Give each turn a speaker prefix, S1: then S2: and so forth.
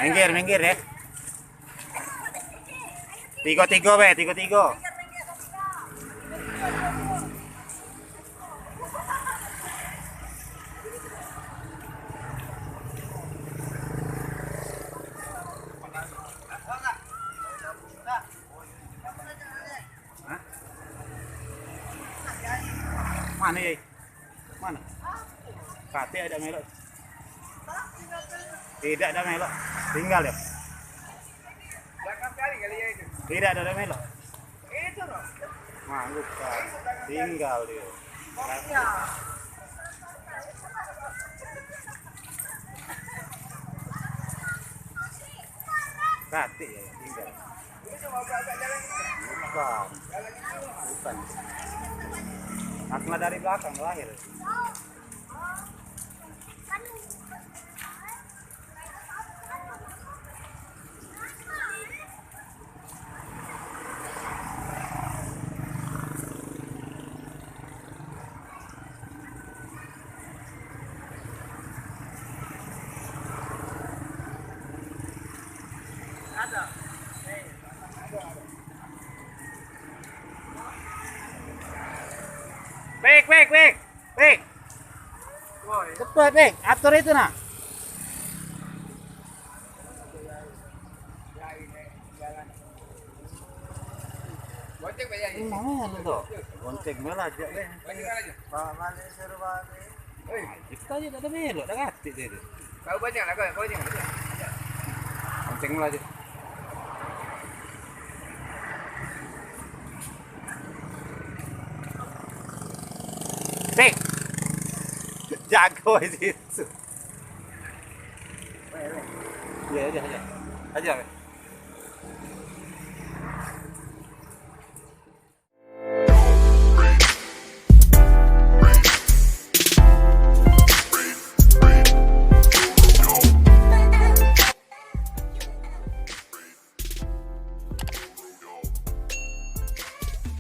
S1: Minggir, minggir ya. Tiga-tiga, be, tiga-tiga. Mana ya? Mana? Kate ada melok. Tidak ada melok. Tinggal ya.
S2: Belakang kali ya itu.
S1: Tidak ada melok.
S2: Itu loh.
S1: Nah, bukan. Tinggal dia.
S2: Ya.
S1: Kate ya, tinggal.
S2: Itu mau agak jalan.
S1: Bukan. Bukan. Asma dari belakang lahir.
S2: Ada.
S1: Baik, baik, baik. Baik.
S2: Woi.
S1: Cepat, baik. Atur itu nak.
S2: Ya ini jalan. Bonceng bayar.
S1: Ini namanya itu. Bonceng malah aja, be.
S2: Bonceng aja.
S3: Balik seru balik.
S2: Hei,
S1: Kita aja tak ada melok, dah kate dia tu.
S2: kau bonceng lah kau, bonceng.
S1: Bonceng malah aja. Baik. Jago di situ. Ya, aja, aja. Aja, be.